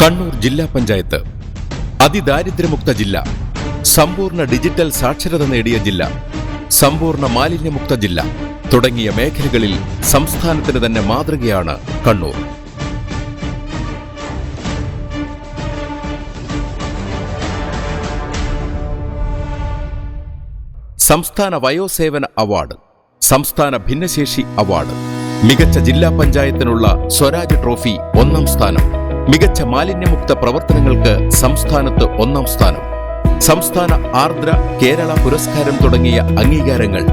കണ്ണൂർ ജില്ലാ പഞ്ചായത്ത് അതിദാരിദ്ര്യമുക്ത ജില്ല, സമ്പൂർണ്ണ ഡിജിറ്റൽ സാക്ഷരത നേടിയ ജില്ല, സമ്പൂർണ്ണ മാലിന്യമുക്ത ജില്ല തുടങ്ങിയ മേഖലകളിൽ സംസ്ഥാനത്തിന് തന്നെ മാതൃകയാണ് കണ്ണൂർ. സംസ്ഥാന വയോസേവന അവാർഡ്, സംസ്ഥാന ഭിന്നശേഷി അവാർഡ്, മികച്ച ജില്ലാ പഞ്ചായത്തിനുള്ള സ്വരാജ് ട്രോഫി 1ാം സ്ഥാനം, മികച്ച മാലിന്യമുക്ത പ്രവർത്തനങ്ങൾക്ക് സംസ്ഥാനത്ത് 1ാം സ്ഥാനം, സംസ്ഥാന ആർദ്ര കേരള പുരസ്കാരം തുടങ്ങിയ അംഗീകാരങ്ങൾ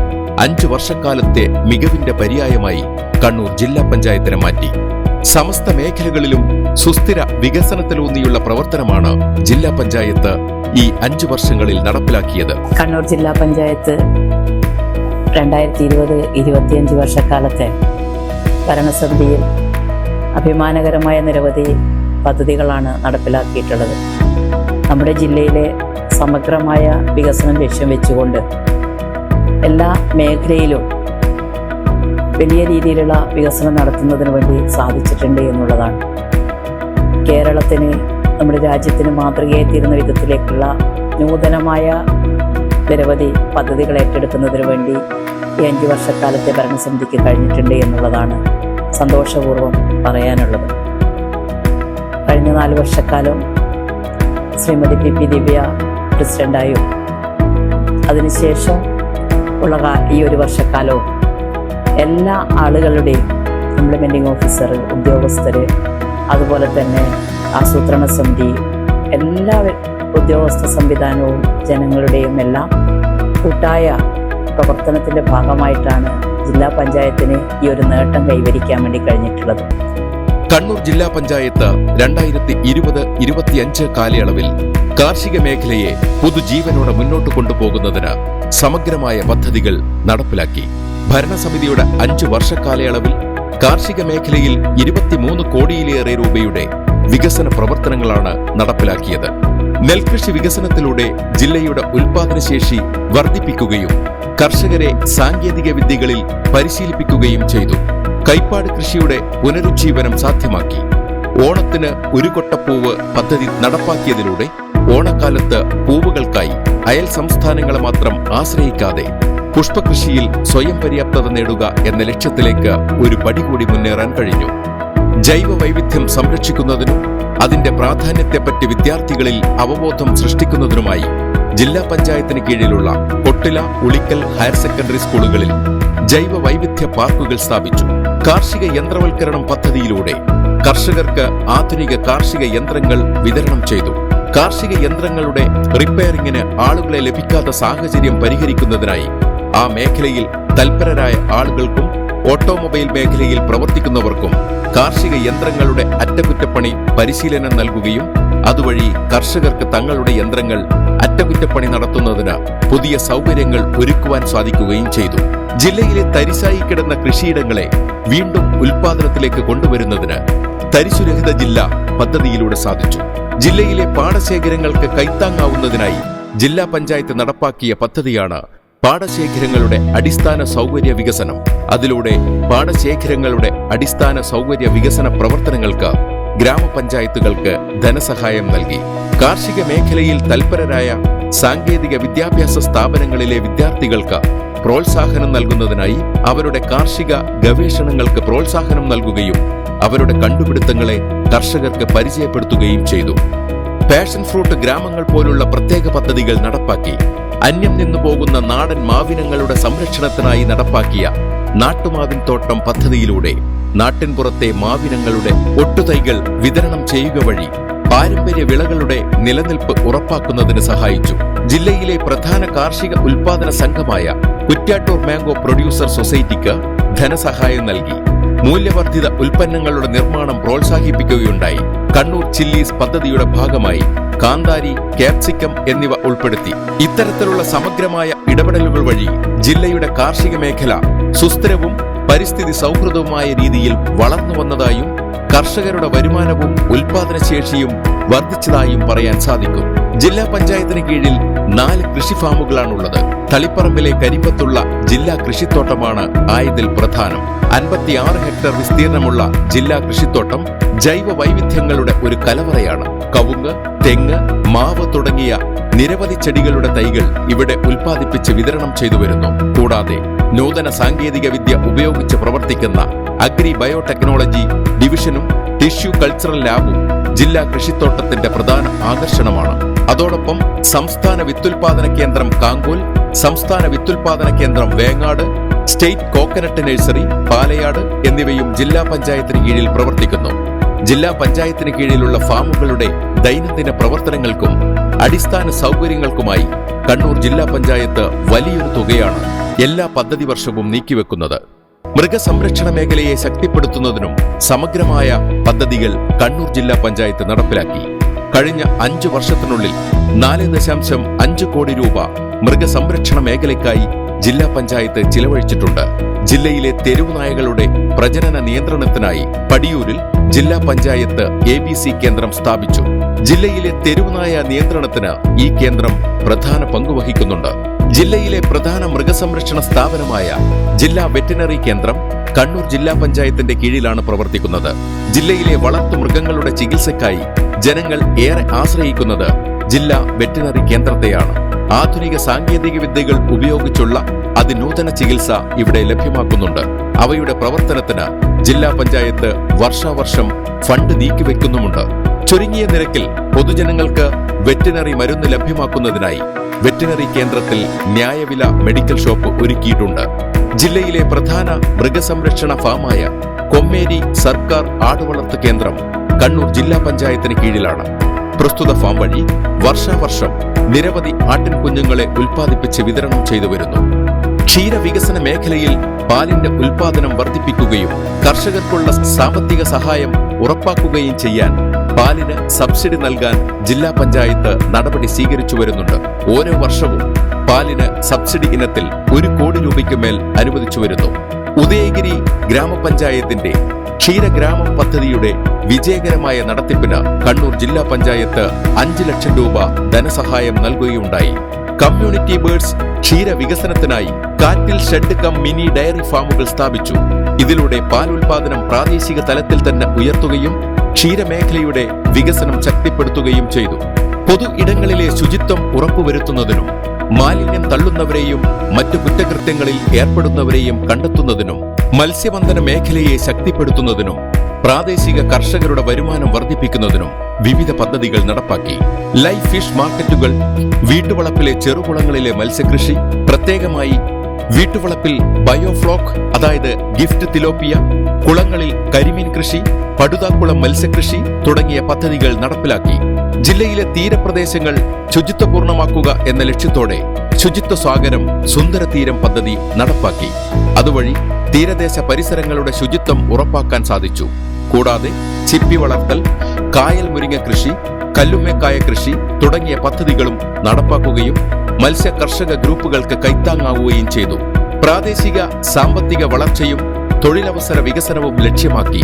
5 വർഷക്കാലത്തെ മികവിന്റെ പര്യായമായി കണ്ണൂർ ജില്ലാ പഞ്ചായത്തിനെ മാറ്റി. സമസ്ത മേഖലകളിലും സുസ്ഥിര വികസനത്തിലൂന്നിയുള്ള പ്രവർത്തനമാണ് ജില്ലാ പഞ്ചായത്ത് ഈ 5 വർഷങ്ങളിൽ നടപ്പിലാക്കിയത്. കണ്ണൂർ ജില്ലാ പഞ്ചായത്ത് 2020-25 വർഷക്കാലത്തെ ഭരണസമിതിയിൽ അഭിമാനകരമായ നിരവധി പദ്ധതികളാണ് നടപ്പിലാക്കിയിട്ടുള്ളത്. നമ്മുടെ ജില്ലയിലെ സമഗ്രമായ വികസനം ലക്ഷ്യം വെച്ചുകൊണ്ട് എല്ലാ മേഖലയിലും വലിയ രീതിയിലുള്ള വികസനം നടത്തുന്നതിന് വേണ്ടി സാധിച്ചിട്ടുണ്ട് എന്നുള്ളതാണ്. കേരളത്തിന്, നമ്മുടെ രാജ്യത്തിന് മാതൃകയായി തീരുന്ന വിധത്തിലേക്കുള്ള നൂതനമായ നിരവധി പദ്ധതികൾ ഏറ്റെടുക്കുന്നതിന് വേണ്ടി ഈ 5 വർഷക്കാലത്തെ ഭരണസമിതിക്ക് കഴിഞ്ഞിട്ടുണ്ട് എന്നുള്ളതാണ് സന്തോഷപൂർവ്വം പറയാനുള്ളത്. കഴിഞ്ഞ 4 വർഷക്കാലം ശ്രീമതി PP ദിവ്യ പ്രസിഡൻ്റായും അതിനുശേഷം ഉള്ള ഈ 1 വർഷക്കാലവും എല്ലാ ആളുകളുടെയും ഇംപ്ലിമെൻറ്റിംഗ് ഓഫീസർ, ഉദ്യോഗസ്ഥർ, അതുപോലെ തന്നെ ആസൂത്രണ സമിതി, എല്ലാ ഉദ്യോഗസ്ഥ സംവിധാനവും ജനങ്ങളുടെയും എല്ലാം കൂട്ടായ പ്രവർത്തനത്തിൻ്റെ ഭാഗമായിട്ടാണ് ജില്ലാ പഞ്ചായത്തിന് ഈ ഒരു നേട്ടം കൈവരിക്കാൻ വേണ്ടി കഴിഞ്ഞിട്ടുള്ളത്. കണ്ണൂർ ജില്ലാ പഞ്ചായത്ത് 2020-25 കാലയളവിൽ കാർഷിക മേഖലയെ പുതുജീവനോടെ മുന്നോട്ട് കൊണ്ടുപോകുന്നതിന് സമഗ്രമായ പദ്ധതികൾ നടപ്പിലാക്കി. ഭരണസമിതിയുടെ 5 വർഷക്കാലയളവിൽ കാർഷിക മേഖലയിൽ 23 കോടിയിലേറെ രൂപയുടെ വികസന പ്രവർത്തനങ്ങളാണ് നടപ്പിലാക്കിയത്. നെൽകൃഷി വികസനത്തിലൂടെ ജില്ലയുടെ ഉൽപാദനശേഷി വർദ്ധിപ്പിക്കുകയും കർഷകരെ സാങ്കേതിക വിദ്യകളിൽ പരിശീലിപ്പിക്കുകയും ചെയ്തു. കൈപ്പാട് കൃഷിയുടെ പുനരുജ്ജീവനം സാധ്യമാക്കി. ഓണത്തിന് ഒരു കൊട്ടപ്പൂവ് പദ്ധതി നടപ്പാക്കിയതിലൂടെ ഓണക്കാലത്ത് പൂവുകൾക്കായി അയൽ സംസ്ഥാനങ്ങളെ മാത്രം ആശ്രയിക്കാതെ പുഷ്പകൃഷിയിൽ സ്വയം പര്യാപ്തത നേടുക എന്ന ലക്ഷ്യത്തിലേക്ക് ഒരു പടി കൂടി മുന്നേറാൻ കഴിഞ്ഞു. ജൈവ വൈവിധ്യം സംരക്ഷിക്കുന്നതിനും അതിന്റെ പ്രാധാന്യത്തെപ്പറ്റി വിദ്യാർത്ഥികളിൽ അവബോധം സൃഷ്ടിക്കുന്നതിനുമായി ജില്ലാ പഞ്ചായത്തിന് കീഴിലുള്ള കൊട്ടില, ഉളിക്കൽ ഹയർ സെക്കൻഡറി സ്കൂളുകളിൽ ജൈവ വൈവിധ്യ പാർക്കുകൾ സ്ഥാപിച്ചു. കാർഷിക യന്ത്രവൽക്കരണം പദ്ധതിയിലൂടെ കർഷകർക്ക് ആധുനിക കാർഷിക യന്ത്രങ്ങൾ വിതരണം ചെയ്തു. കാർഷിക യന്ത്രങ്ങളുടെ റിപ്പയറിംഗിന് ആളുകളെ ലഭിക്കാത്ത സാഹചര്യം പരിഹരിക്കുന്നതിനായി ആ മേഖലയിൽ തൽപരരായ ആളുകൾക്കും ഓട്ടോമൊബൈൽ മേഖലയിൽ പ്രവർത്തിക്കുന്നവർക്കും കാർഷിക യന്ത്രങ്ങളുടെ അറ്റകുറ്റപ്പണി പരിശീലനം നൽകുകയും അതുവഴി കർഷകർക്ക് തങ്ങളുടെ യന്ത്രങ്ങൾ അറ്റകുറ്റപ്പണി നടത്തുന്നതിന് പുതിയ സൗകര്യങ്ങൾ ഒരുക്കുവാൻ സാധിക്കുകയും ചെയ്തു. ജില്ലയിലെ തരിശായി കിടന്ന കൃഷിയിടങ്ങളെ വീണ്ടും ഉൽപാദനത്തിലേക്ക് കൊണ്ടുവരുന്നതിന് തരിശുരഹിത ജില്ല പദ്ധതിയിലൂടെ സാധിച്ചു. ജില്ലയിലെ പാടശേഖരങ്ങൾക്ക് കൈത്താങ്ങാവുന്നതിനായി ജില്ലാ പഞ്ചായത്ത് നടപ്പാക്കിയ പദ്ധതിയാണ് പാടശേഖരങ്ങളുടെ അടിസ്ഥാന സൗകര്യ വികസനം. അതിലൂടെ പാടശേഖരങ്ങളുടെ അടിസ്ഥാന സൗകര്യ വികസന പ്രവർത്തനങ്ങൾക്ക് ഗ്രാമപഞ്ചായത്തുകൾക്ക് ധനസഹായം നൽകി. കാർഷിക മേഖലയിൽ തൽപരരായ സാങ്കേതിക വിദ്യാഭ്യാസ സ്ഥാപനങ്ങളിലെ വിദ്യാർത്ഥികൾക്ക് പ്രോത്സാഹനം നൽകുന്നതിനായി അവരുടെ കാർഷിക ഗവേഷണങ്ങൾക്ക് പ്രോത്സാഹനം നൽകുകയും അവരുടെ കണ്ടുപിടുത്തങ്ങളെ കർഷകർക്ക് പരിചയപ്പെടുത്തുകയും ചെയ്തു. പാഷൻ ഫ്രൂട്ട് ഗ്രാമങ്ങൾ പോലുള്ള പ്രത്യേക പദ്ധതികൾ നടപ്പാക്കി. അന്യം നിന്നു പോകുന്ന നാടൻ മാവിനങ്ങളുടെ സംരക്ഷണത്തിനായി നടപ്പാക്കിയ നാട്ടുമാവിൻ തോട്ടം പദ്ധതിയിലൂടെ നാട്ടിൻപുറത്തെ മാവിനങ്ങളുടെ ഒട്ടുതൈകൾ വിതരണം ചെയ്യുക വഴി പാരമ്പര്യ വിളകളുടെ നിലനിൽപ്പ് ഉറപ്പാക്കുന്നതിന് സഹായിച്ചു. ജില്ലയിലെ പ്രധാന കാർഷിക ഉൽപാദന സംഘമായ കുറ്റ്യാട്ടൂർ മാംഗോ പ്രൊഡ്യൂസർ സൊസൈറ്റിക്ക് ധനസഹായം നൽകി. മൂല്യവർദ്ധിത ഉൽപ്പന്നങ്ങളുടെ നിർമ്മാണം പ്രോത്സാഹിപ്പിക്കുകയുണ്ടായി. കണ്ണൂർ ചില്ലീസ് പദ്ധതിയുടെ ഭാഗമായി കാന്താരി, ക്യാപ്സിക്കം എന്നിവ ഉൾപ്പെടുത്തി. ഇത്തരത്തിലുള്ള സമഗ്രമായ ഇടപെടലുകൾ വഴി ജില്ലയുടെ കാർഷിക മേഖല സുസ്ഥിരവും പരിസ്ഥിതി സൗഹൃദവുമായ രീതിയിൽ വളർന്നു വന്നതായും കർഷകരുടെ വരുമാനവും ഉൽപാദനശേഷിയും വർദ്ധിച്ചതായും പറയാൻ സാധിക്കും. ജില്ലാ പഞ്ചായത്തിന് കീഴിൽ 4 കൃഷി ഫാമുകളാണുള്ളത്. തളിപ്പറമ്പിലെ കരിമ്പത്തുള്ള ജില്ലാ കൃഷിത്തോട്ടമാണ് ആയതിൽ പ്രധാനം. 56 ഹെക്ടർ വിസ്തീർണമുള്ള ജില്ലാ കൃഷിത്തോട്ടം ജൈവ വൈവിധ്യങ്ങളുടെ ഒരു കലവറയാണ്. കവുങ്ങ്, തെങ്ങ്, മാവ് തുടങ്ങിയ നിരവധി ചെടികളുടെ തൈകൾ ഇവിടെ ഉൽപ്പാദിപ്പിച്ച് വിതരണം ചെയ്തു വരുന്നു. കൂടാതെ നൂതന സാങ്കേതിക വിദ്യ ഉപയോഗിച്ച് പ്രവർത്തിക്കുന്ന അഗ്രി ബയോടെക്നോളജി ഡിവിഷനും ടിഷ്യൂ കൾച്ചറൽ ലാബും ജില്ലാ കൃഷിത്തോട്ടത്തിന്റെ പ്രധാന ആകർഷണമാണ്. അതോടൊപ്പം സംസ്ഥാന വിത്തുൽപാദന കേന്ദ്രം കാങ്കോൽ, സംസ്ഥാന വിത്തുൽപാദന കേന്ദ്രം Vengad, state coconut nursery Palayad എന്നിവയും ജില്ലാ പഞ്ചായത്തിന് കീഴിൽ പ്രവർത്തിക്കുന്നു. ജില്ലാ പഞ്ചായത്തിന് കീഴിലുള്ള ഫാമുകളുടെ ദൈനംദിന പ്രവർത്തനങ്ങൾക്കും അടിസ്ഥാന സൗകര്യങ്ങൾക്കുമായി കണ്ണൂർ ജില്ലാ പഞ്ചായത്ത് വലിയൊരു തുകയാണ് എല്ലാ പദ്ധതി വർഷവും നീക്കിവെക്കുന്നത്. മൃഗസംരക്ഷണ മേഖലയെ ശക്തിപ്പെടുത്തുന്നതിനും സമഗ്രമായ പദ്ധതികൾ കണ്ണൂർ ജില്ലാ പഞ്ചായത്ത് നടപ്പിലാക്കി. കഴിഞ്ഞ 5 വർഷത്തിനുള്ളിൽ 4.5 കോടി രൂപ മൃഗസംരക്ഷണ മേഖലയ്ക്കായി ജില്ലാ പഞ്ചായത്ത് ചിലവഴിച്ചിട്ടുണ്ട്. ജില്ലയിലെ തെരുവുനായകളുടെ പ്രജനന നിയന്ത്രണത്തിനായി പടിയൂരിൽ ജില്ലാ പഞ്ചായത്ത് ABC കേന്ദ്രം സ്ഥാപിച്ചു. ജില്ലയിലെ തെരുവുനായ നിയന്ത്രണത്തിന് ഈ കേന്ദ്രം പ്രധാന പങ്കുവഹിക്കുന്നുണ്ട്. ജില്ലയിലെ പ്രധാന മൃഗസംരക്ഷണ സ്ഥാപനമായ ജില്ലാ വെറ്റിനറി കേന്ദ്രം കണ്ണൂർ ജില്ലാ പഞ്ചായത്തിന്റെ കീഴിലാണ് പ്രവർത്തിക്കുന്നത്. ജില്ലയിലെ വളർത്തുമൃഗങ്ങളുടെ ചികിത്സയ്ക്കായി ജനങ്ങൾ ഏറെ ആശ്രയിക്കുന്നത് ജില്ലാ വെറ്റിനറി കേന്ദ്രത്തെയാണ്. ആധുനിക സാങ്കേതിക വിദ്യകൾ ഉപയോഗിച്ചുള്ള അതിനൂതന ചികിത്സ ഇവിടെ ലഭ്യമാക്കുന്നുണ്ട്. അവയുടെ പ്രവർത്തനത്തിന് ജില്ലാ പഞ്ചായത്ത് വർഷാവർഷം ഫണ്ട് നീക്കിവെക്കുന്നുമുണ്ട്. ചുരുങ്ങിയ നിരക്കിൽ പൊതുജനങ്ങൾക്ക് വെറ്റിനറി മരുന്ന് ലഭ്യമാക്കുന്നതിനായി വെറ്റിനറി കേന്ദ്രത്തിൽ ന്യായവില മെഡിക്കൽ ഷോപ്പ് ഒരുക്കിയിട്ടുണ്ട്. ജില്ലയിലെ പ്രധാന മൃഗസംരക്ഷണ ഫാമായ കൊമ്മേരി സർക്കാർ ആടുവളർത്ത് കേന്ദ്രം കണ്ണൂർ ജില്ലാ പഞ്ചായത്തിന് കീഴിലാണ്. പ്രസ്തുത ഫാം വഴി വർഷാവർഷം നിരവധി ആട്ടിൻകുഞ്ഞുങ്ങളെ ഉൽപ്പാദിപ്പിച്ച് വിതരണം ചെയ്തു വരുന്നു. ക്ഷീരവികസന മേഖലയിൽ പാലിന്റെ ഉൽപാദനം വർദ്ധിപ്പിക്കുകയും കർഷകർക്കുള്ള സാമ്പത്തിക സഹായം ഉറപ്പാക്കുകയും ചെയ്യാൻ പാലിന് സബ്സിഡി നൽകാൻ ജില്ലാ പഞ്ചായത്ത് നടപടി സ്വീകരിച്ചു വരുന്നുണ്ട്. ഓരോ വർഷവും പാലിന് സബ്സിഡി ഇനത്തിൽ 1 കോടി രൂപയ്ക്ക് മേൽ അനുവദിച്ചു വരുന്നു. ഉദയഗിരി ഗ്രാമപഞ്ചായത്തിന്റെ ക്ഷീരഗ്രാമം പദ്ധതിയുടെ വിജയകരമായ നടത്തിപ്പിന് കണ്ണൂർ ജില്ലാ പഞ്ചായത്ത് 5 ലക്ഷം രൂപ ധനസഹായം നൽകുകയുണ്ടായി. കമ്മ്യൂണിറ്റി ബേർഡ്സ് ക്ഷീരവികസനത്തിനായി കാറ്റിൽ ഷെഡ് കം മിനി ഡയറി ഫാമുകൾ സ്ഥാപിച്ചു. ഇതിലൂടെ പാൽ ഉൽപാദനം പ്രാദേശിക തലത്തിൽ തന്നെ ഉയർത്തുകയും ക്ഷീരമേഖലയുടെ വികസനം ശക്തിപ്പെടുത്തുകയും ചെയ്തു. പൊതു ഇടങ്ങളിലെ ശുചിത്വം ഉറപ്പുവരുത്തുന്നതിനും മാലിന്യം തള്ളുന്നവരെയും മറ്റു കുറ്റകൃത്യങ്ങളിൽ ഏർപ്പെടുന്നവരെയും കണ്ടെത്തുന്നതിനും മത്സ്യബന്ധന മേഖലയെ ശക്തിപ്പെടുത്തുന്നതിനും പ്രാദേശിക കർഷകരുടെ വരുമാനം വർദ്ധിപ്പിക്കുന്നതിനും വിവിധ പദ്ധതികൾ നടപ്പാക്കി. ലൈവ് ഫിഷ് മാർക്കറ്റുകൾ, വീട്ടുവളപ്പിലെ ചെറുകുളങ്ങളിലെ മത്സ്യകൃഷി, പ്രത്യേകമായി വീട്ടുവളപ്പിൽ ബയോഫ്ലോക്ക് അതായത് ഗിഫ്റ്റ് തിലോപ്പിയ, കുളങ്ങളിൽ കരിമീൻ കൃഷി, പടുതാക്കുളം മത്സ്യകൃഷി തുടങ്ങിയ പദ്ധതികൾ നടപ്പിലാക്കി. ജില്ലയിലെ തീരപ്രദേശങ്ങൾ ശുചിത്വപൂർണമാക്കുക എന്ന ലക്ഷ്യത്തോടെ ശുചിത്വ സ്വാഗരം സുന്ദര തീരം പദ്ധതി നടപ്പാക്കി. അതുവഴി തീരദേശ പരിസരങ്ങളുടെ ശുചിത്വം ഉറപ്പാക്കാൻ സാധിച്ചു. കൂടാതെ ചിപ്പി വളർത്തൽ, കായൽ മുരിങ്ങ കൃഷി, കല്ലുമ്മക്കായ കൃഷി തുടങ്ങിയ പദ്ധതികളും നടപ്പാക്കുകയും മത്സ്യ കർഷക ഗ്രൂപ്പുകൾക്ക് കൈത്താങ്ങാവുകയും ചെയ്തു. പ്രാദേശിക സാമ്പത്തിക വളർച്ചയും തൊഴിലവസര വികസനവും ലക്ഷ്യമാക്കി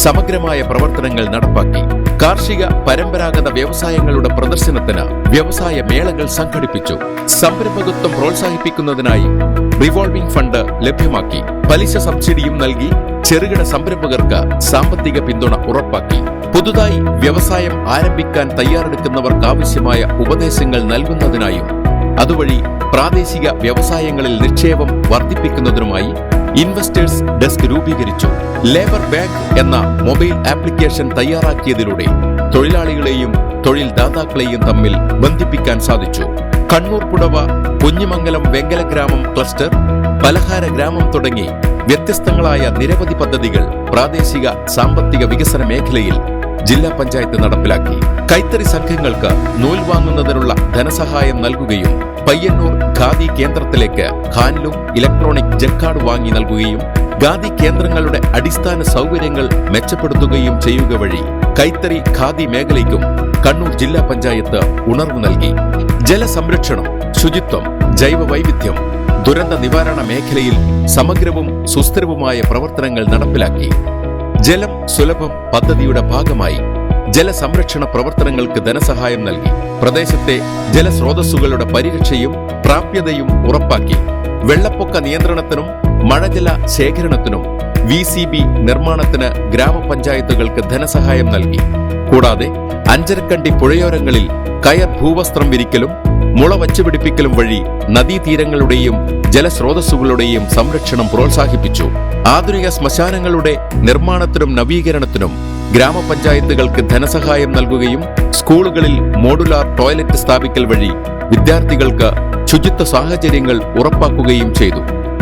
സമഗ്രമായ പ്രവർത്തനങ്ങൾ നടപ്പാക്കി. കാർഷിക പരമ്പരാഗത വ്യവസായങ്ങളുടെ പ്രദർശനത്തിന് വ്യവസായ മേളകൾ സംഘടിപ്പിച്ചു. സംരംഭകത്വം പ്രോത്സാഹിപ്പിക്കുന്നതിനായി റിവോൾവിംഗ് ഫണ്ട് ലഭ്യമാക്കി. പലിശ സബ്സിഡിയും നൽകി ചെറുകിട സംരംഭകർക്ക് സാമ്പത്തിക പിന്തുണ ഉറപ്പാക്കി. പുതുതായി വ്യവസായം ആരംഭിക്കാൻ തയ്യാറെടുക്കുന്നവർക്കാവശ്യമായ ഉപദേശങ്ങൾ നൽകുന്നതിനായും അതുവഴി പ്രാദേശിക വ്യവസായങ്ങളിൽ നിക്ഷേപം വർദ്ധിപ്പിക്കുന്നതിനുമായി ഇൻവെസ്റ്റേഴ്സ് ഡെസ്ക് രൂപീകരിച്ചു. ലേബർ ബാങ്ക് എന്ന മൊബൈൽ ആപ്ലിക്കേഷൻ തയ്യാറാക്കിയതിലൂടെ തൊഴിലാളികളെയും തൊഴിൽ ദാതാക്കളെയും തമ്മിൽ ബന്ധിപ്പിക്കാൻ സാധിച്ചു. കണ്ണൂർ പുടവ, കുഞ്ഞിമംഗലം വെങ്കലഗ്രാമം ക്ലസ്റ്റർ, പലഹാര ഗ്രാമം തുടങ്ങി വ്യത്യസ്തങ്ങളായ നിരവധി പദ്ധതികൾ പ്രാദേശിക സാമ്പത്തിക വികസന മേഖലയിൽ ജില്ലാ പഞ്ചായത്ത് നടപ്പിലാക്കി. കൈത്തറി സംഘങ്ങൾക്ക് നൂൽ വാങ്ങുന്നതിനുള്ള ധനസഹായം നൽകുകയും പയ്യന്നൂർ ഖാദി കേന്ദ്രത്തിലേക്ക് ഹാൻഡ്ലൂം ഇലക്ട്രോണിക് ജക്കാർഡ് വാങ്ങി നൽകുകയും ഖാദി കേന്ദ്രങ്ങളുടെ അടിസ്ഥാന സൗകര്യങ്ങൾ മെച്ചപ്പെടുത്തുകയും ചെയ്യുക വഴി കൈത്തറി ഖാദി മേഖലയ്ക്കും കണ്ണൂർ ജില്ലാ പഞ്ചായത്ത് ഉണർവ് നൽകി. ജലസംരക്ഷണം, ശുചിത്വം, ജൈവ വൈവിധ്യം, ദുരന്ത നിവാരണ മേഖലയിൽ സമഗ്രവും സുസ്ഥിരവുമായ പ്രവർത്തനങ്ങൾ നടപ്പിലാക്കി. ജലം സുലഭം പദ്ധതിയുടെ ഭാഗമായി ജലസംരക്ഷണ പ്രവർത്തനങ്ങൾക്ക് ധനസഹായം നൽകി. പ്രദേശത്തെ ജലസ്രോതസ്സുകളുടെ പരിരക്ഷയും പ്രാപ്യതയും ഉറപ്പാക്കി. വെള്ളപ്പൊക്ക നിയന്ത്രണത്തിനും മഴജല ശേഖരണത്തിനും VCB നിർമ്മാണത്തിന് ഗ്രാമപഞ്ചായത്തുകൾക്ക് ധനസഹായം നൽകി. കൂടാതെ അഞ്ചരക്കണ്ടി പുഴയോരങ്ങളിൽ കയർ ഭൂവസ്ത്രം വിരിക്കലും മുള വച്ചുപിടിപ്പിക്കലും വഴി നദീതീരങ്ങളുടെയും ജലസ്രോതസ്സുകളുടെയും സംരക്ഷണം പ്രോത്സാഹിപ്പിച്ചു. ആധുനിക ശ്മശാനങ്ങളുടെ നിർമ്മാണത്തിനും നവീകരണത്തിനും ഗ്രാമപഞ്ചായത്തുകൾക്ക് ധനസഹായം നൽകുകയും സ്കൂളുകളിൽ മോഡുലാർ ടോയ്ലറ്റ് സ്ഥാപിക്കൽ വഴി വിദ്യാർത്ഥികൾക്ക് ശുചിത്വ സാഹചര്യങ്ങൾ ഉറപ്പാക്കുകയും ചെയ്തു.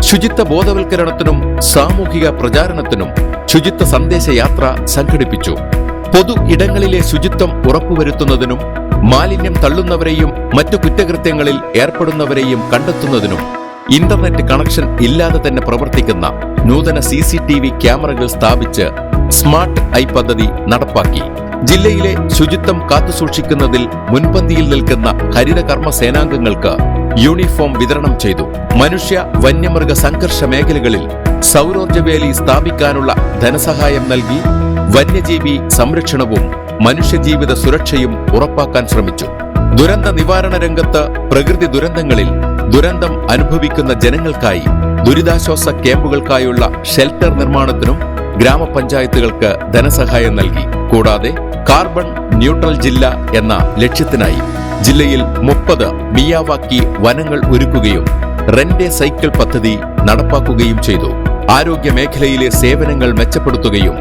ശുചിത്വ ബോധവൽക്കരണത്തിനും സാമൂഹിക പ്രചാരണത്തിനും ശുചിത്വ സന്ദേശയാത്ര സംഘടിപ്പിച്ചു. പൊതു ഇടങ്ങളിലെ ശുചിത്വം ഉറപ്പുവരുത്തുന്നതിനും മാലിന്യം തള്ളുന്നവരെയും മറ്റു കുറ്റകൃത്യങ്ങളിൽ ഏർപ്പെടുന്നവരെയും കണ്ടെത്തുന്നതിനും ഇന്റർനെറ്റ് കണക്ഷൻ ഇല്ലാതെ തന്നെ പ്രവർത്തിക്കുന്ന നൂതന CCTV ക്യാമറകൾ സ്ഥാപിച്ച് സ്മാർട്ട് ഐ പദ്ധതി നടപ്പാക്കി. ജില്ലയിലെ ശുചിത്വം കാത്തുസൂക്ഷിക്കുന്നതിൽ മുൻപന്തിയിൽ നിൽക്കുന്ന ഹരിതകർമ്മ സേനാംഗങ്ങൾക്ക് യൂണിഫോം വിതരണം ചെയ്തു. മനുഷ്യ വന്യമൃഗ സംഘർഷ മേഖലകളിൽ സൗരോർജ്ജ വേലി സ്ഥാപിക്കാനുള്ള ധനസഹായം നൽകി വന്യജീവി സംരക്ഷണവും മനുഷ്യജീവിത സുരക്ഷയും ഉറപ്പാക്കാൻ ശ്രമിച്ചു. ദുരന്ത നിവാരണ രംഗത്ത് പ്രകൃതി ദുരന്തങ്ങളിൽ ദുരന്തം അനുഭവിക്കുന്ന ജനങ്ങൾക്കായി ദുരിതാശ്വാസ ക്യാമ്പുകൾക്കായുള്ള ഷെൽട്ടർ നിർമ്മാണത്തിനും ഗ്രാമപഞ്ചായത്തുകൾക്ക് ധനസഹായം നൽകി. കൂടാതെ കാർബൺ ന്യൂട്രൽ ജില്ല എന്ന ലക്ഷ്യത്തിനായി ജില്ലയിൽ 30 മിയാവാക്കി വനങ്ങൾ ഒരുക്കുകയും റെന്റ് എ സൈക്കിൾ പദ്ധതി നടപ്പാക്കുകയും ചെയ്തു. ആരോഗ്യ മേഖലയിലെ സേവനങ്ങൾ മെച്ചപ്പെടുത്തുകയും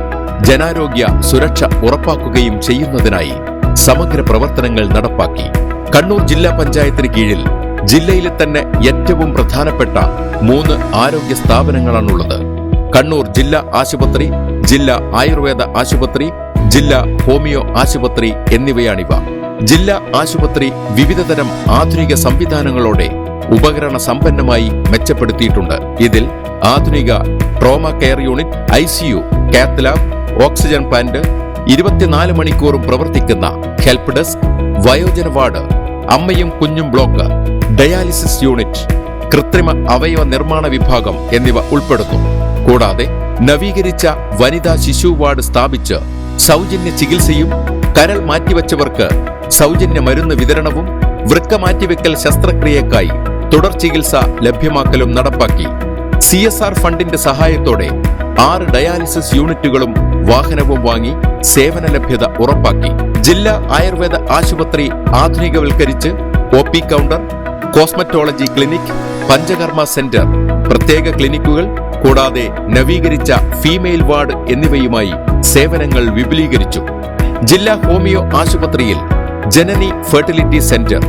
ജനാരോഗ്യ സുരക്ഷ ഉറപ്പാക്കുകയും ചെയ്യുന്നതിനായി സമഗ്ര പ്രവർത്തനങ്ങൾ നടപ്പാക്കി. കണ്ണൂർ ജില്ലാ പഞ്ചായത്തിന് കീഴിൽ ജില്ലയിലെ തന്നെ ഏറ്റവും പ്രധാനപ്പെട്ട 3 ആരോഗ്യ സ്ഥാപനങ്ങളാണുള്ളത്. കണ്ണൂർ ജില്ലാ ആശുപത്രി, ജില്ലാ ആയുർവേദ ആശുപത്രി, ജില്ലാ ഹോമിയോ ആശുപത്രി എന്നിവയാണിവ. ജില്ലാ ആശുപത്രി വിവിധതരം ആധുനിക സംവിധാനങ്ങളോടെ ഉപകരണ സമ്പന്നമായി മെച്ചപ്പെടുത്തിയിട്ടുണ്ട്. ഇതിൽ ആധുനിക trauma care unit, ICU, cath lab, oxygen plant, 24 മണിക്കൂറും പ്രവർത്തിക്കുന്ന ഹെൽപ്പ് ഡെസ്ക്, വയോജന വാർഡ്, അമ്മയും കുഞ്ഞും ബ്ലോക്ക്, ഡയാലിസിസ് യൂണിറ്റ്, കൃത്രിമ അവയവ നിർമ്മാണ വിഭാഗം എന്നിവ ഉൾപ്പെടുന്നു. കൂടാതെ നവീകരിച്ച വനിതാ ശിശു വാർഡ് സ്ഥാപിച്ച് സൗജന്യ ചികിത്സയും കരൾ മാറ്റിവെച്ചവർക്ക് സൗജന്യ മരുന്ന് വിതരണവും വൃക്ക മാറ്റിവെക്കൽ ശസ്ത്രക്രിയക്കായി തുടർ ചികിത്സ ലഭ്യമാക്കലും നടപ്പാക്കി. CSR ഫണ്ടിന്റെ സഹായത്തോടെ 6 ഡയാലിസിസ് യൂണിറ്റുകളും വാഹനവും വാങ്ങി സേവന ലഭ്യത ഉറപ്പാക്കി. ജില്ലാ ആയുർവേദ ആശുപത്രി ആധുനികവൽക്കരിച്ച് OP counter, cosmetology clinic, panchakarma centre, പ്രത്യേക ക്ലിനിക്കുകൾ കൂടാതെ നവീകരിച്ച ഫീമെയിൽ വാർഡ് എന്നിവയുമായി സേവനങ്ങൾ വിപുലീകരിച്ചു. ജില്ലാ ഹോമിയോ ആശുപത്രിയിൽ ജനനി ഫെർട്ടിലിറ്റി സെന്റർ,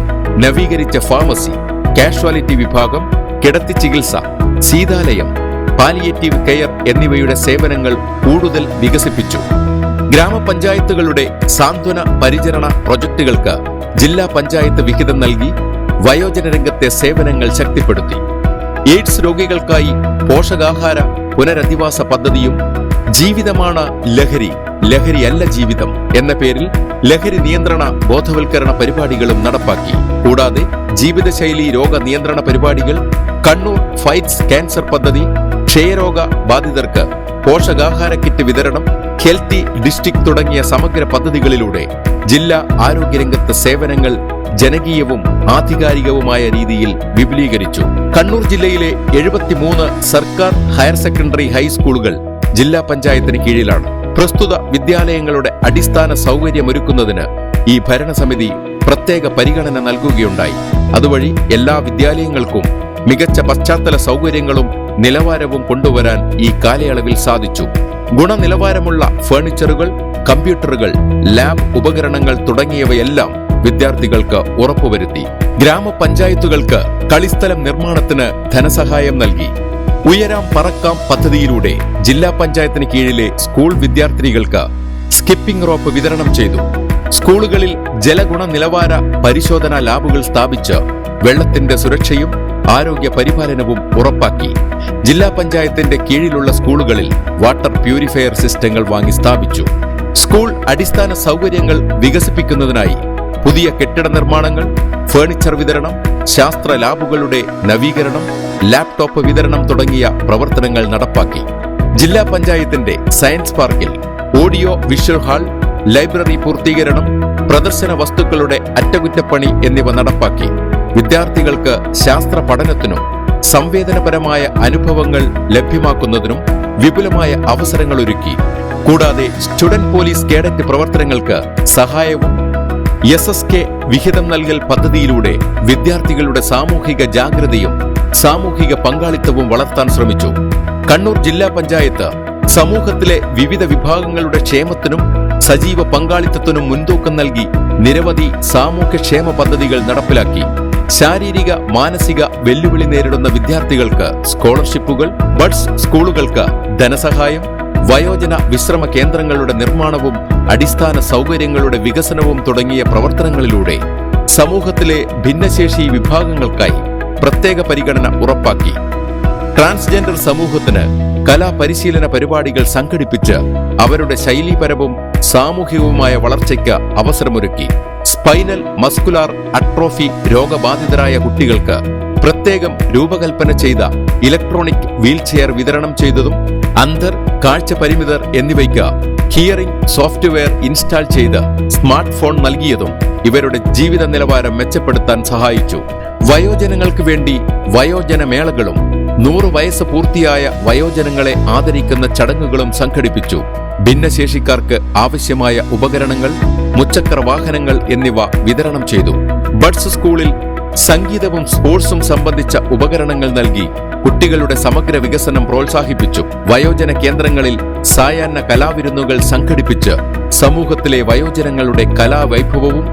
നവീകരിച്ച ഫാർമസി, കാഷ്വാലിറ്റി വിഭാഗം, കിടത്തി ചികിത്സ, ശീതാലയം, പാലിയേറ്റീവ് കെയർ എന്നിവയുടെ സേവനങ്ങൾ കൂടുതൽ വികസിപ്പിച്ചു. ഗ്രാമപഞ്ചായത്തുകളുടെ സാന്ത്വന പരിചരണ പ്രൊജക്ടുകൾക്ക് ജില്ലാ പഞ്ചായത്ത് വിഹിതം നൽകി വയോജന രംഗത്തെ സേവനങ്ങൾ ശക്തിപ്പെടുത്തി. എയ്ഡ്സ് രോഗികൾക്കായി പോഷകാഹാര പുനരധിവാസ പദ്ധതിയും ജീവിതമാണ് ലഹരി, ലഹരിയല്ല ജീവിതം എന്ന പേരിൽ ലഹരി നിയന്ത്രണ ബോധവൽക്കരണ പരിപാടികളും നടപ്പാക്കി. കൂടാതെ ജീവിതശൈലി രോഗ നിയന്ത്രണ പരിപാടികൾ, കണ്ണൂർ ഫൈറ്റ്സ് ക്യാൻസർ പദ്ധതി, ക്ഷയരോഗ ബാധിതർക്ക് പോഷകാഹാര കിറ്റ് വിതരണം, ഹെൽത്തി ഡിസ്ട്രിക്ട് തുടങ്ങിയ സമഗ്ര പദ്ധതികളിലൂടെ ജില്ലാ ആരോഗ്യരംഗത്ത് സേവനങ്ങൾ ജനകീയവും ആധികാരികവുമായ രീതിയിൽ വിപുലീകരിച്ചു. കണ്ണൂർ ജില്ലയിലെ 73 സർക്കാർ ഹയർ സെക്കൻഡറി ഹൈസ്കൂളുകൾ ജില്ലാ പഞ്ചായത്തിന് കീഴിലാണ്. പ്രസ്തുത വിദ്യാലയങ്ങളുടെ അടിസ്ഥാന സൗകര്യമൊരുക്കുന്നതിന് ഈ ഭരണസമിതി പ്രത്യേക പരിഗണന നൽകുകയുണ്ടായി. അതുവഴി എല്ലാ വിദ്യാലയങ്ങൾക്കും മികച്ച പശ്ചാത്തല സൗകര്യങ്ങളും നിലവാരവും കൊണ്ടുവരാൻ ഈ കാലയളവിൽ സാധിച്ചു. ഗുണനിലവാരമുള്ള ഫർണിച്ചറുകൾ, കമ്പ്യൂട്ടറുകൾ, ലാബ് ഉപകരണങ്ങൾ തുടങ്ങിയവയെല്ലാം വിദ്യാർത്ഥികൾക്ക് ഉറപ്പുവരുത്തി. ഗ്രാമപഞ്ചായത്തുകൾക്ക് കളിസ്ഥലം നിർമ്മാണത്തിന് ധനസഹായം നൽകി. ഉയരാം പറക്കാം പദ്ധതിയിലൂടെ ജില്ലാ പഞ്ചായത്തിന് കീഴിലെ സ്കൂൾ വിദ്യാർത്ഥിനികൾക്ക് സ്കിപ്പിംഗ് റോപ്പ് വിതരണം ചെയ്തു. സ്കൂളുകളിൽ ജലഗുണ നിലവാര പരിശോധനാ ലാബുകൾ സ്ഥാപിച്ച് വെള്ളത്തിന്റെ സുരക്ഷയും ആരോഗ്യ പരിപാലനവും ഉറപ്പാക്കി. ജില്ലാ പഞ്ചായത്തിന്റെ കീഴിലുള്ള സ്കൂളുകളിൽ വാട്ടർ പ്യൂരിഫയർ സിസ്റ്റങ്ങൾ വാങ്ങി സ്ഥാപിച്ചു. സ്കൂൾ അടിസ്ഥാന സൗകര്യങ്ങൾ വികസിപ്പിക്കുന്നതിനായി പുതിയ കെട്ടിട നിർമ്മാണങ്ങൾ, ഫർണിച്ചർ വിതരണം, ശാസ്ത്ര ലാബുകളുടെ നവീകരണം, ലാപ്ടോപ്പ് വിതരണം തുടങ്ങിയ പ്രവർത്തനങ്ങൾ നടപ്പാക്കി. ജില്ലാ പഞ്ചായത്തിന്റെ സയൻസ് പാർക്കിൽ ഓഡിയോ വിഷ്വൽ ഹാൾ, ലൈബ്രറി പൂർത്തീകരണം, പ്രദർശന വസ്തുക്കളുടെ അറ്റകുറ്റപ്പണി എന്നിവ നടപ്പാക്കി. വിദ്യാർത്ഥികൾക്ക് ശാസ്ത്ര പഠനത്തിനും സംവേദനപരമായ അനുഭവങ്ങൾ ലഭ്യമാക്കുന്നതിനും വിപുലമായ അവസരങ്ങളൊരുക്കി. കൂടാതെ സ്റ്റുഡന്റ് പോലീസ് കേഡറ്റ് പ്രവർത്തനങ്ങൾക്ക് സഹായവും SSK വിഹിതം നൽകൽ പദ്ധതിയിലൂടെ വിദ്യാർത്ഥികളുടെ സാമൂഹിക ജാഗ്രതയും സാമൂഹിക പങ്കാളിത്തവും വളർത്താൻ ശ്രമിച്ചു. കണ്ണൂർ ജില്ലാ പഞ്ചായത്ത് സമൂഹത്തിലെ വിവിധ വിഭാഗങ്ങളുടെ ക്ഷേമത്തിനും സജീവ പങ്കാളിത്തത്തിനും മുൻതൂക്കം നൽകി നിരവധി സാമൂഹ്യക്ഷേമ പദ്ധതികൾ നടപ്പിലാക്കി. ശാരീരിക മാനസിക വെല്ലുവിളി നേരിടുന്ന വിദ്യാർത്ഥികൾക്ക് സ്കോളർഷിപ്പുകൾ, ബഡ്സ് സ്കൂളുകൾക്ക് ധനസഹായം, വയോജന വിശ്രമ കേന്ദ്രങ്ങളുടെ നിർമ്മാണവും അടിസ്ഥാന സൗകര്യങ്ങളുടെ വികസനവും തുടങ്ങിയ പ്രവർത്തനങ്ങളിലൂടെ സമൂഹത്തിലെ ഭിന്നശേഷി വിഭാഗങ്ങൾക്കായി പ്രത്യേക പരിഗണന ഉറപ്പാക്കി. ട്രാൻസ്ജെൻഡർ സമൂഹത്തിന് കലാപരിശീലന പരിപാടികൾ സംഘടിപ്പിച്ച് അവരുടെ ശൈലീപരവും സാമൂഹികവുമായ വളർച്ചയ്ക്ക് അവസരമൊരുക്കി. സ്പൈനൽ മസ്കുലാർ അട്രോഫി രോഗബാധിതരായ കുട്ടികൾക്ക് പ്രത്യേകം രൂപകൽപ്പന ചെയ്ത ഇലക്ട്രോണിക് വീൽചെയർ വിതരണം ചെയ്തതും അന്ധർ, കാഴ്ച പരിമിതർ എന്നിവയ്ക്ക് ഹിയറിംഗ് സോഫ്റ്റ്വെയർ ഇൻസ്റ്റാൾ ചെയ്ത് സ്മാർട്ട് ഫോൺ നൽകിയതും ഇവരുടെ ജീവിത നിലവാരം മെച്ചപ്പെടുത്താൻ സഹായിച്ചു. വയോജനങ്ങൾക്ക് വേണ്ടി വയോജന മേളകളും 100 വയസ്സ് പൂർത്തിയായ വയോജനങ്ങളെ ആദരിക്കുന്ന ചടങ്ങുകളും സംഘടിപ്പിച്ചു. ഭിന്നശേഷിക്കാർക്ക് ആവശ്യമായ ഉപകരണങ്ങൾ, മുച്ചക്ര വാഹനങ്ങൾ എന്നിവ വിതരണം ചെയ്തു. ബഡ്സ് സ്കൂളിൽ സംഗീതവും സ്പോർട്സും സംബന്ധിച്ച ഉപകരണങ്ങൾ നൽകി കുട്ടികളുടെ സമഗ്ര വികസനം പ്രോത്സാഹിപ്പിച്ചു. വയോജന കേന്ദ്രങ്ങളിൽ സായാഹ്ന കലാവിരുന്നുകൾ സംഘടിപ്പിച്ച് സമൂഹത്തിലെ വയോജനങ്ങളുടെ കലാവൈഭവവും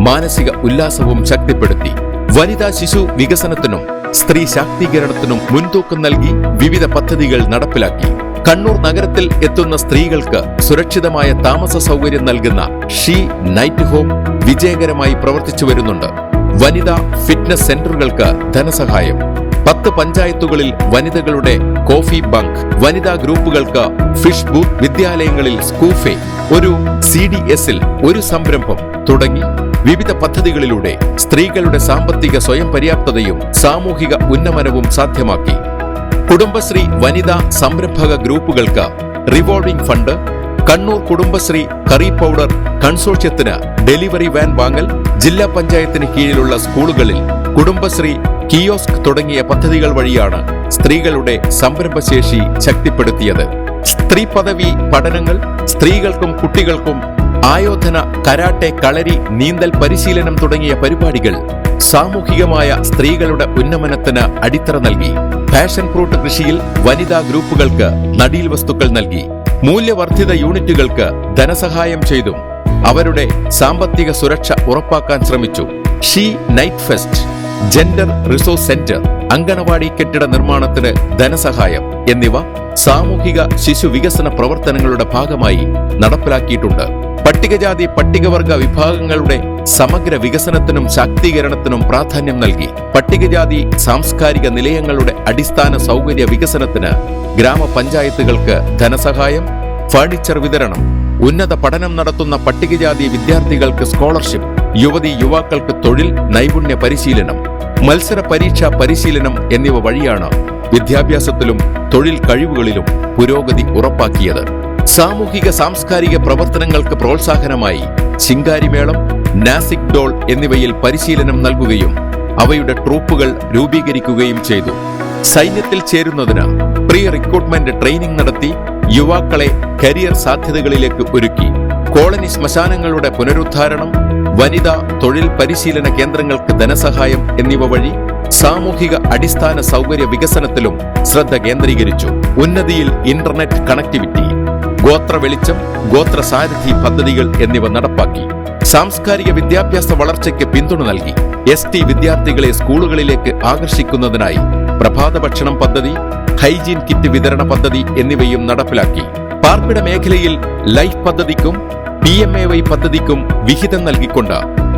മാനസിക ഉല്ലാസവും ശക്തിപ്പെടുത്തി. വനിതാ ശിശു വികസനത്തിനും സ്ത്രീ ശാക്തീകരണത്തിനും മുൻതൂക്കം നൽകി വിവിധ പദ്ധതികൾ നടപ്പിലാക്കി. കണ്ണൂർ നഗരത്തിൽ എത്തുന്ന സ്ത്രീകൾക്ക് സുരക്ഷിതമായ താമസ സൗകര്യം നൽകുന്ന ഷീ നൈറ്റ് ഹോം വിജയകരമായി പ്രവർത്തിച്ചു വരുന്നുണ്ട്. വനിതാ ഫിറ്റ്നസ് സെന്ററുകൾക്ക് ധനസഹായം. 10 പഞ്ചായത്തുകളിൽ വനിതകളുടെ കോഫി ബങ്ക്, വനിതാ ഗ്രൂപ്പുകൾക്ക് ഫിഷ് ബൂത്ത്, വിദ്യാലയങ്ങളിൽ സ്കൂഫെ, ഒരു CDSൽ ഒരു സംരംഭം തുടങ്ങി വിവിധ പദ്ധതികളിലൂടെ സ്ത്രീകളുടെ സാമ്പത്തിക സ്വയം പര്യാപ്തതയും സാമൂഹിക ഉന്നമനവും സാധ്യമാക്കി. കുടുംബശ്രീ വനിതാ സംരംഭക ഗ്രൂപ്പുകൾക്ക് revolving fund, Kannur Kudumbashree curry powder കൺസോർഷ്യത്തിന് ഡെലിവറി വാൻ വാങ്ങൽ, ജില്ലാ പഞ്ചായത്തിന് കീഴിലുള്ള സ്കൂളുകളിൽ കുടുംബശ്രീ കിയോസ്ക് തുടങ്ങിയ പദ്ധതികൾ വഴിയാണ് സ്ത്രീകളുടെ സംരംഭശേഷി ശക്തിപ്പെടുത്തിയത്. സ്ത്രീ പദവി പഠനങ്ങൾ, സ്ത്രീകൾക്കും കുട്ടികൾക്കും ആയോധന, കരാട്ടെ, കളരി, നീന്തൽ പരിശീലനം തുടങ്ങിയ പരിപാടികൾ സാമൂഹികമായ സ്ത്രീകളുടെ ഉന്നമനത്തിന് അടിത്തറ നൽകി. പാഷൻ ഫ്രൂട്ട് കൃഷിയിൽ വനിതാ ഗ്രൂപ്പുകൾക്ക് നടീൽ വസ്തുക്കൾ നൽകി. മൂല്യവർദ്ധിത യൂണിറ്റുകൾക്ക് ധനസഹായം ചെയ്തും അവരുടെ സാമ്പത്തിക സുരക്ഷ ഉറപ്പാക്കാൻ ശ്രമിച്ചു. She night fest, gender resource centre, anganwadi കെട്ടിട നിർമ്മാണത്തിന് ധനസഹായം എന്നിവ സാമൂഹിക ശിശു വികസന പ്രവർത്തനങ്ങളുടെ ഭാഗമായി നടപ്പിലാക്കിയിട്ടുണ്ട്. പട്ടികജാതി പട്ടികവർഗ വിഭാഗങ്ങളുടെ സമഗ്ര വികസനത്തിനും ശാക്തീകരണത്തിനും പ്രാധാന്യം നൽകി. പട്ടികജാതി സാംസ്കാരിക നിലയങ്ങളുടെ അടിസ്ഥാന സൗകര്യ വികസനത്തിന് ഗ്രാമപഞ്ചായത്തുകൾക്ക് ധനസഹായം, ഫർണിച്ചർ വിതരണം, ഉന്നത പഠനം നടത്തുന്ന പട്ടികജാതി വിദ്യാർത്ഥികൾക്ക് സ്കോളർഷിപ്പ്, യുവതി യുവാക്കൾക്ക് തൊഴിൽ നൈപുണ്യ പരിശീലനം, മത്സര പരീക്ഷാ പരിശീലനം എന്നിവ വഴിയാണ് വിദ്യാഭ്യാസത്തിലും തൊഴിൽ കഴിവുകളിലും പുരോഗതി ഉറപ്പാക്കിയത്. സാമൂഹിക സാംസ്കാരിക പ്രവർത്തനങ്ങൾക്ക് പ്രോത്സാഹനമായി ശിങ്കാരിമേളം, നാസിക് ഡോൾ എന്നിവയിൽ പരിശീലനം നൽകുകയും അവയുടെ ട്രൂപ്പുകൾ രൂപീകരിക്കുകയും ചെയ്തു. സൈന്യത്തിൽ ചേരുന്നതിന് പ്രീ റിക്രൂട്ട്മെന്റ് ട്രെയിനിംഗ് നടത്തി യുവാക്കളെ കരിയർ സാധ്യതകളിലേക്ക് ഒരുക്കി. കോളനി ശ്മശാനങ്ങളുടെ പുനരുദ്ധാരണം, വനിതാ തൊഴിൽ പരിശീലന കേന്ദ്രങ്ങൾക്ക് ധനസഹായം എന്നിവ വഴി സാമൂഹിക അടിസ്ഥാന സൗകര്യ വികസനത്തിലും ശ്രദ്ധ കേന്ദ്രീകരിച്ചു. ഉന്നതിയിൽ ഇന്റർനെറ്റ് കണക്ടിവിറ്റി, ഗോത്ര വെളിച്ചം, ഗോത്ര സാരഥി പദ്ധതികൾ എന്നിവ നടപ്പാക്കി. സാംസ്കാരിക വിദ്യാഭ്യാസ വളർച്ചയ്ക്ക് പിന്തുണ നൽകി. ST വിദ്യാർത്ഥികളെ സ്കൂളുകളിലേക്ക് ആകർഷിക്കുന്നതിനായി പ്രഭാത ഭക്ഷണം പദ്ധതി, ഹൈജീൻ കിറ്റ് വിതരണ പദ്ധതി എന്നിവയും നടപ്പിലാക്കി. പാർപ്പിട മേഖലയിൽ ലൈഫ് പദ്ധതിക്കും PMAY പദ്ധതിക്കും വിഹിതം നൽകിക്കൊണ്ട്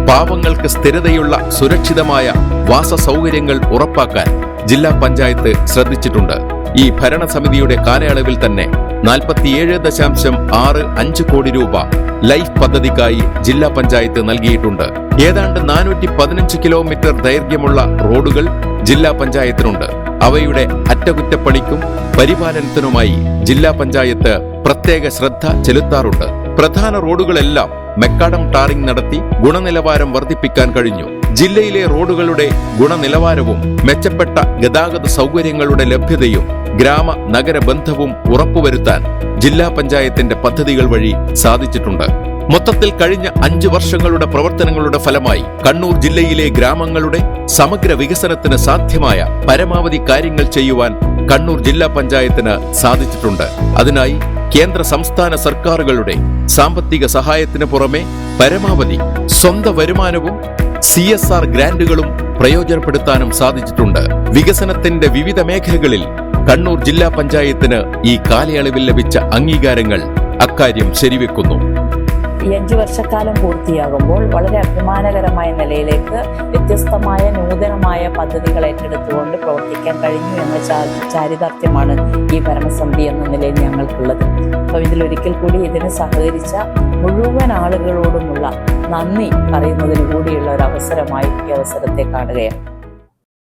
പാവങ്ങൾക്ക് സ്ഥിരതയുള്ള സുരക്ഷിതമായ വാസ സൗകര്യങ്ങൾ ഉറപ്പാക്കാൻ ജില്ലാ പഞ്ചായത്ത് ശ്രദ്ധിച്ചിട്ടുണ്ട്. ഈ ഭരണസമിതിയുടെ കാലയളവിൽ തന്നെ 47.65 കോടി രൂപ ലൈഫ് പദ്ധതിക്കായി ജില്ലാ പഞ്ചായത്ത് നൽകിയിട്ടുണ്ട്. ഏതാണ്ട് 415 കിലോമീറ്റർ ദൈർഘ്യമുള്ള റോഡുകൾ ജില്ലാ പഞ്ചായത്തിനുണ്ട്. അവയുടെ അറ്റകുറ്റപ്പണിക്കും പരിപാലനത്തിനുമായി ജില്ലാ പഞ്ചായത്ത് പ്രത്യേക ശ്രദ്ധ ചെലുത്താറുണ്ട്. പ്രധാന റോഡുകളെല്ലാം മെക്കാഡം ടാറിംഗ് നടത്തി ഗുണനിലവാരം വർദ്ധിപ്പിക്കാൻ കഴിഞ്ഞു. ജില്ലയിലെ റോഡുകളുടെ ഗുണനിലവാരവും മെച്ചപ്പെട്ട ഗതാഗത സൗകര്യങ്ങളുടെ ലഭ്യതയും ഗ്രാമ നഗര ബന്ധവും ഉറപ്പുവരുത്താൻ ജില്ലാ പഞ്ചായത്തിന്റെ പദ്ധതികൾ വഴി സാധിച്ചിട്ടുണ്ട്. മൊത്തത്തിൽ കഴിഞ്ഞ 5 വർഷങ്ങളുടെ പ്രവർത്തനങ്ങളുടെ ഫലമായി കണ്ണൂർ ജില്ലയിലെ ഗ്രാമങ്ങളുടെ സമഗ്ര വികസനത്തിന് സാധ്യമായ പരമാവധി കാര്യങ്ങൾ ചെയ്യുവാൻ കണ്ണൂർ ജില്ലാ പഞ്ചായത്തിന് സാധിച്ചിട്ടുണ്ട്. അതിനായി കേന്ദ്ര സംസ്ഥാന സർക്കാരുകളുടെ സാമ്പത്തിക സഹായത്തിന് പുറമെ പരമാവധി സ്വന്തം വരുമാനവും CSR ഗ്രാന്റുകളും പ്രയോജനപ്പെടുത്താനും സാധിച്ചിട്ടുണ്ട്. വികസനത്തിന്റെ വിവിധ മേഖലകളിൽ കണ്ണൂർ ജില്ലാ പഞ്ചായത്തിന് ഈ കാലയളവിൽ ലഭിച്ച അംഗീകാരങ്ങൾ അക്കാര്യം ശരിവെക്കുന്നു. ഈ 5 വർഷക്കാലം പൂർത്തിയാകുമ്പോൾ വളരെ അഭിമാനകരമായ നിലയിലേക്ക് വ്യത്യസ്തമായ നൂതനമായ പദ്ധതികൾ ഏറ്റെടുത്തുകൊണ്ട് പ്രവർത്തിക്കാൻ കഴിഞ്ഞു എന്ന ചാരിതാർത്ഥ്യമാണ് ഈ ഭരണസമിതി എന്ന നിലയിൽ ഞങ്ങൾക്കുള്ളത്. അപ്പോൾ ഇതിലൊരിക്കൽ കൂടി ഇതിന് സഹകരിച്ച മുഴുവൻ ആളുകളോടുമുള്ള നന്ദി പറയുന്നതിന് കൂടിയുള്ള ഒരു അവസരമായി ഈ അവസരത്തെ കാണുകയാണ്.